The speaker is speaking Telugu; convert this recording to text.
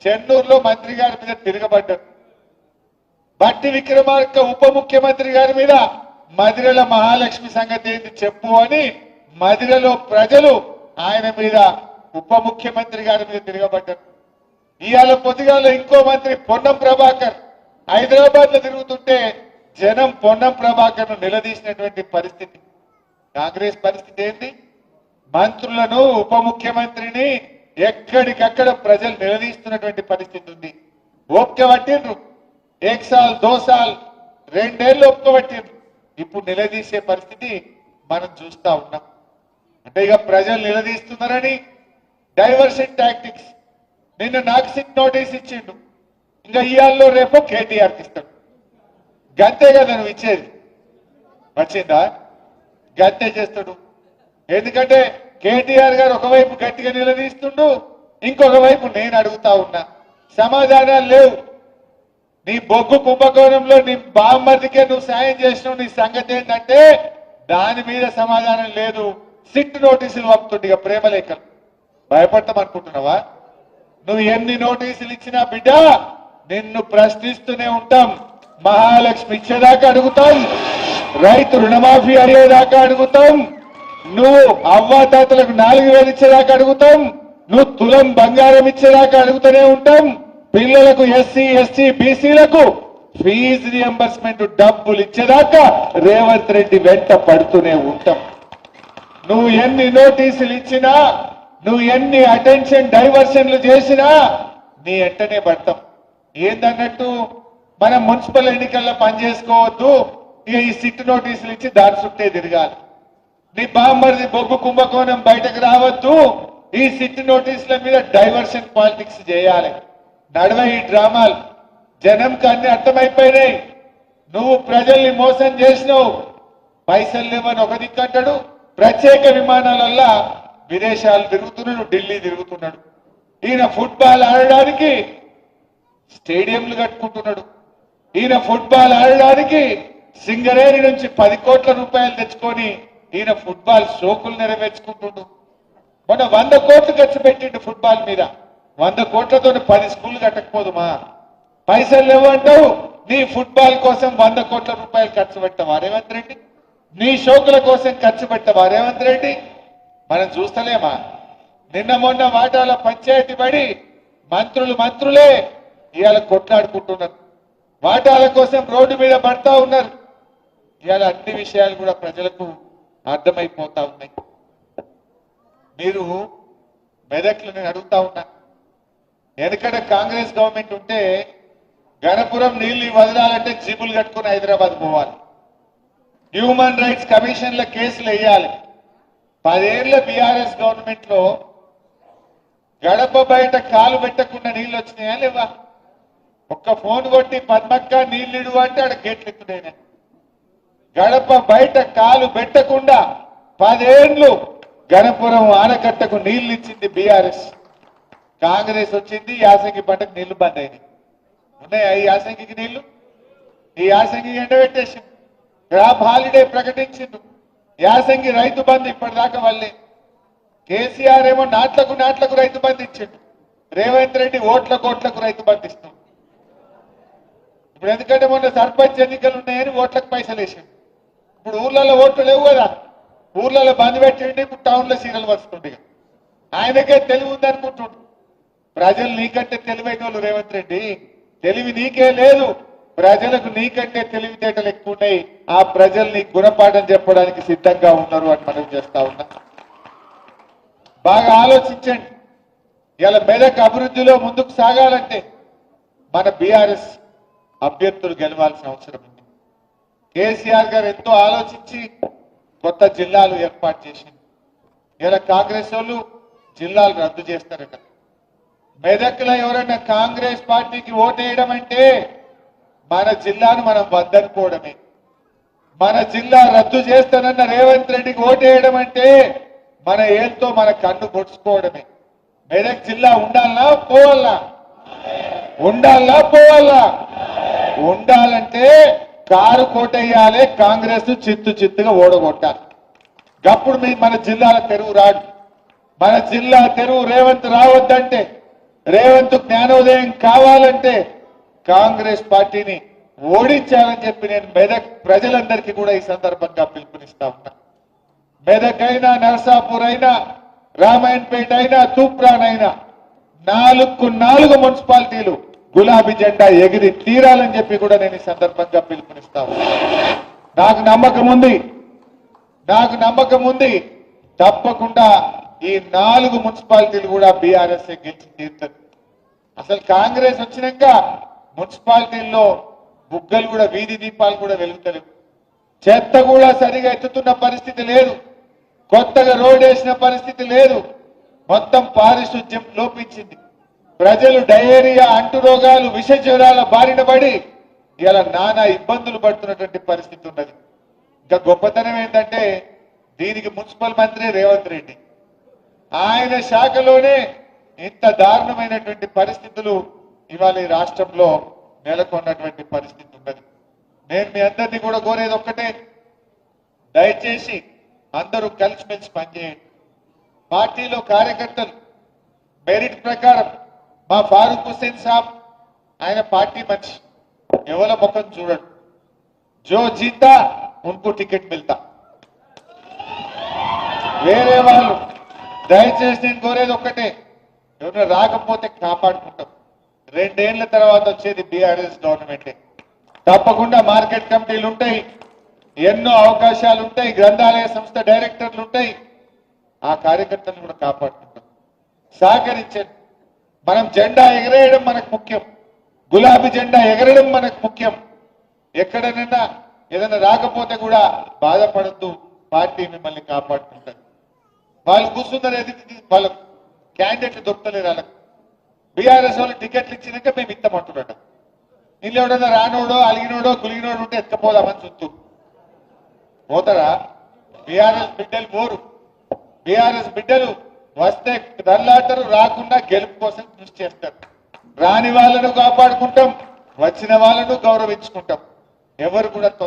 చెన్నూరులో మంత్రి గారి మీద తిరగబడ్డారు. బట్టి విక్రమార్క ఉప ముఖ్యమంత్రి గారి మీద మదిరల మహాలక్ష్మి సంగతి ఏంటి చెప్పు అని మదిరలో ప్రజలు ఆయన మీద ఉప ముఖ్యమంత్రి గారి మీద తిరగబడ్డారు. ఇవాళ పొద్దుగాల ఇంకో మంత్రి పొన్నం ప్రభాకర్ హైదరాబాద్ లో తిరుగుతుంటే జనం పొన్నం ప్రభాకర్ ను నిలదీసినటువంటి పరిస్థితి. కాంగ్రెస్ పరిస్థితి ఏంటి? మంత్రులను ఉప ముఖ్యమంత్రిని ఎక్కడికక్కడ ప్రజలు నిలదీస్తున్నటువంటి పరిస్థితి ఉంది. ఓపిక పట్టిండ్రు, 1 సాల్ 2 సాల్ 2 ఏళ్ళు ఓపిక పట్టిండ్రు. ఇప్పుడు నిలదీసే పరిస్థితి మనం చూస్తా ఉన్నాం. అంటే ఇక ప్రజలు నిలదీస్తున్నారని డైవర్షన్ టాక్టిక్స్. నిన్న నాకు సిట్ నోటీస్ ఇచ్చిండు, ఇంకా ఇయాల్లో రేపు కేటీఆర్కి ఇస్తాడు. గంతే కదా నువ్వు ఇచ్చేది, వచ్చిందా? గంతే చేస్తాడు. ఎందుకంటే కేటీఆర్ గారు ఒకవైపు గట్టిగా నిలదీస్తుండు, ఇంకొక వైపు నేను అడుగుతా ఉన్నా, సమాధానాలు లేవు. నీ బొగ్గు కుంభకోణంలో నీ బామ్మర్దికే నువ్వు సాయం చేసినావు, నీ సంగతి ఏంటంటే దాని మీద సమాధానం లేదు. సిట్ నోటీసులు పంపుతుండే ఇక ప్రేమలేఖలు. భయపడతాం అనుకుంటున్నావా? నువ్వు ఎన్ని నోటీసులు ఇచ్చినా బిడ్డ నిన్ను ప్రశ్నిస్తూనే ఉంటాం. మహాలక్ష్మి ఇచ్చేదాకా అడుగుతాం, రైతు రుణమాఫీ అయ్యేదాకా అడుగుతాం, నువ్వు అవ్వాతాతలకు 4,000 ఇచ్చేదాకా అడుగుతాం, నువ్వు తులం బంగారం ఇచ్చేదాకా అడుగుతూనే ఉంటాం. పిల్లలకు ఎస్సీ ఎస్టీ బీసీలకు ఫీజు రియంబర్స్మెంట్ డబ్బులు ఇచ్చేదాకా రేవంత్ రెడ్డి వెంట పడుతూనే ఉంటాం. నువ్వు ఎన్ని నోటీసులు ఇచ్చినా, నువ్వు ఎన్ని అటెన్షన్ డైవర్షన్లు చేసినా నీ వెంటనే పడతాం. ఏందన్నట్టు మనం మున్సిపల్ ఎన్నికల్లో పనిచేసుకోవద్దు, ఇక ఈ సిట్ నోటీసులు ఇచ్చి దాని చుట్టే తిరగాలి. నీ బామ్మర్ది బొగ్గు కుంభకోణం బయటకు రావద్దు, ఈ సిట్ నోటీసుల మీద డైవర్షన్ పాలిటిక్స్ చేయాలి. నడవ ఈ డ్రామాలు. జనంకి అన్ని అర్థమైపోయినాయి. నువ్వు ప్రజల్ని మోసం చేసినావు. పైసలు లేవని ఒక దిక్కంటాడు, ప్రత్యేక విమానాలల్లా విదేశాలు తిరుగుతున్నాడు, ఢిల్లీ తిరుగుతున్నాడు. ఈయన ఫుట్బాల్ ఆడడానికి స్టేడియంలు కట్టుకుంటున్నాడు. ఈయన ఫుట్బాల్ ఆడడానికి సింగరేణి నుంచి 10 కోట్ల రూపాయలు తెచ్చుకొని ఈయన ఫుట్బాల్ షోకులు నెరవేర్చుకుంటుండు. మొన్న 100 కోట్లు ఖర్చు పెట్టిండు ఫుట్బాల్ మీద. 100 కోట్లతో 10 స్కూళ్లు కట్టకపోదుమా? పైసలు లేవంటావు, నీ ఫుట్బాల్ కోసం 100 కోట్ల రూపాయలు ఖర్చు పెట్టవా రేవంత్ రెడ్డి? నీ షోకుల కోసం ఖర్చు పెట్టవా రేవంత్ రెడ్డి? మనం చూస్తలేమా? నిన్న మొన్న వాటాల పంచాయతీ పడి మంత్రులే ఇవాళ కొట్లాడుకుంటున్నారు. వాటాల కోసం రోడ్డు మీద పడతా ఉన్నారు. ఇవాళ అన్ని విషయాలు కూడా ప్రజలకు అర్థమైపోతా ఉన్నాయి. మీరు మెదక్లు నేను అడుగుతా ఉన్నా, ఎందుకంటే కాంగ్రెస్ గవర్నమెంట్ ఉంటే గణపురం నీళ్లు వదలాలంటే జీపులు కట్టుకుని హైదరాబాద్ పోవాలి. హ్యూమన్ రైట్స్ కమిషన్ల కేసులు వేయాలి. 10 ఏళ్ల బీఆర్ఎస్ గవర్నమెంట్ లో గడప బయట కాలు పెట్టకుండా నీళ్లు వచ్చినాయా లేవా? ఒక్క ఫోన్ కొట్టి పద్మక్క నీళ్లు అంటే ఆడ గేట్లు ఎత్తుడైనా. గడప బయట కాలు పెట్టకుండా 10 ఏళ్లు గణపురం ఆనకట్టకు నీళ్లు ఇచ్చింది బీఆర్ఎస్. కాంగ్రెస్ వచ్చింది, యాసంగి పంటకు నీళ్లు బంద్ అయినాయి. ఉన్నాయా ఈ యాసంగికి నీళ్లు? ఈ యాసంగి ఎండబెట్టేసి క్రాప్ హాలిడే ప్రకటించిండు. యాసంగి రైతు బంధు ఇప్పటిదాకా వాళ్ళే. కేసీఆర్ ఏమో నాట్లకు రైతు బంధు ఇచ్చిండు. రేవంత్ రెడ్డి ఓట్లకు రైతు బంధు ఇస్తున్నాడు. ఇప్పుడు ఎందుకంటే మొన్న సర్పంచ్ ఎన్నికలు ఉన్నాయని ఓట్లకు పైసలు వేసిండు. ఇప్పుడు ఊర్లలో ఓట్లు లేవు కదా, ఊర్లలో బంద్ పెట్టిండి. ఇప్పుడు టౌన్లో సీరియల్ వస్తుండే. ఆయనకే తెలివి ఉందనుకుంటుండు. ప్రజలు నీకంటే తెలివైన వాళ్ళు రేవంత్ రెడ్డి. తెలివి నీకే లేదు, ప్రజలకు నీకంటే తెలివితేటలు ఎక్కువ ఉన్నాయి. ఆ ప్రజల్ని గుణపాఠం చెప్పడానికి సిద్ధంగా ఉన్నారు అని మనం చేస్తా ఉన్నా. బాగా ఆలోచించండి. ఇలా మెదక్ అభివృద్ధిలో ముందుకు సాగాలంటే మన బీఆర్ఎస్ అభ్యర్థులు గెలవాల్సిన అవసరం ఉంది. కేసీఆర్ గారు ఎంతో ఆలోచించి కొత్త జిల్లాలు ఏర్పాటు చేసింది. ఇలా కాంగ్రెస్ వాళ్ళు జిల్లాలు రద్దు చేస్తారట. మెదక్లో ఎవరైనా కాంగ్రెస్ పార్టీకి ఓటేయడం అంటే మన జిల్లాను మనం వద్దనుకోవడమే. మన జిల్లా రద్దు చేస్తానన్న రేవంత్ రెడ్డికి ఓటేయడం అంటే మన ఏళ్ళతో మన కన్ను పొడుచుకోవడమే. మెదక్ జిల్లా ఉండాలనా పోవాలా? ఉండాలనా పోవాలా? ఉండాలంటే కారు కోటేయాలి, కాంగ్రెస్ చిత్తుగా ఓడగొట్టాలి. అప్పుడు మన జిల్లాల తెరువు రాడు. మన జిల్లా తెరువు రేవంత్ రావద్దంటే రేవంత్ జ్ఞానోదయం కావాలంటే కాంగ్రెస్ పార్టీని ఓడించాలని చెప్పి నేను మెదక్ ప్రజలందరికీ కూడా ఈ సందర్భంగా పిలుపునిస్తా ఉన్నా. మెదక్ అయినా, నర్సాపూర్ అయినా, రామాయణపేట అయినా, తూప్రాన్ అయినా 4 మున్సిపాలిటీలు గులాబీ జెండా ఎగిరి తీరాలని చెప్పి కూడా నేను ఈ సందర్భంగా పిలుపునిస్తా ఉన్నా. నాకు నమ్మకం ఉంది తప్పకుండా ఈ 4 మున్సిపాలిటీలు కూడా బీఆర్ఎస్ గెలిచి తీరుతుంది. అసలు కాంగ్రెస్ వచ్చినాక మున్సిపాలిటీల్లో బుగ్గలు కూడా, వీధి దీపాలు కూడా వెలుగుతలేవు. చెత్త కూడా సరిగా ఎత్తుతున్న పరిస్థితి లేదు. కొత్తగా రోడ్ వేసిన పరిస్థితి లేదు. మొత్తం పారిశుద్ధ్యం లోపించింది. ప్రజలు డయేరియా, అంటు రోగాలు, విష జ్వరాల బారిన పడి ఇలా నానా ఇబ్బందులు పడుతున్నటువంటి పరిస్థితి ఉన్నది. ఇంకా గొప్పతనం ఏంటంటే దీనికి మున్సిపల్ మంత్రి రేవంత్ రెడ్డి, ఆయన శాఖలోనే ఇంత దారుణమైనటువంటి పరిస్థితులు ఇవాళ ఈ రాష్ట్రంలో నెలకొన్నటువంటి పరిస్థితి ఉన్నది. నేను మీ అందరినీ కూడా కోరేది ఒక్కటే, దయచేసి అందరూ కలిసిమెలిసి పనిచేయండి. పార్టీలో కార్యకర్తలు మెరిట్ ప్రకారం మా ఫారూక్ హుస్సేన్ సాబ్ ఆయన పార్టీ మనిషి, ఎవల ముఖం చూడండి. జో జీతా ఉनको టికెట్ మిల్తా. వేరే వాళ్ళు దయచేసి నేను కోరేది ఒక్కటే, ఎవరైనా రాకపోతే కాపాడుకుంటాం. 2 ఏళ్ల తర్వాత వచ్చేది బీఆర్ఎస్ గవర్నమెంటే. తప్పకుండా మార్కెట్ కమిటీలు ఉంటాయి, ఎన్నో అవకాశాలు ఉంటాయి, గ్రంథాలయ సంస్థ డైరెక్టర్లు ఉంటాయి. ఆ కార్యకర్తలను కూడా కాపాడుకుంటాం. సహకరించండి. మనం జెండా ఎగరేయడం మనకు ముఖ్యం, గులాబీ జెండా ఎగరడం మనకు ముఖ్యం. ఎక్కడనైనా ఏదైనా రాకపోతే కూడా బాధపడద్దు, పార్టీ మిమ్మల్ని కాపాడుకుంటారు. వాళ్ళు కూర్చున్నారు, ఎదుటి వాళ్ళ క్యాండిడేట్లు దొరుకుతలేరు. వాళ్ళకు బీఆర్ఎస్ వాళ్ళు టికెట్లు ఇచ్చినాక మేము ఇస్తామంటున్నట. ఇల్లు ఎవడన్నా రానోడో, అలిగినోడో, గులిగినోడు ఉంటే ఎత్తుకపోదామని చుట్టూ పోతారా? బీఆర్ఎస్ బిడ్డలు పోరు. బీఆర్ఎస్ బిడ్డలు వస్తే దల్లాటరు, రాకుండా గెలుపు కోసం కృషి చేస్తారు. రాని వాళ్ళను కాపాడుకుంటాం, వచ్చిన వాళ్ళను గౌరవించుకుంటాం. ఎవరు కూడా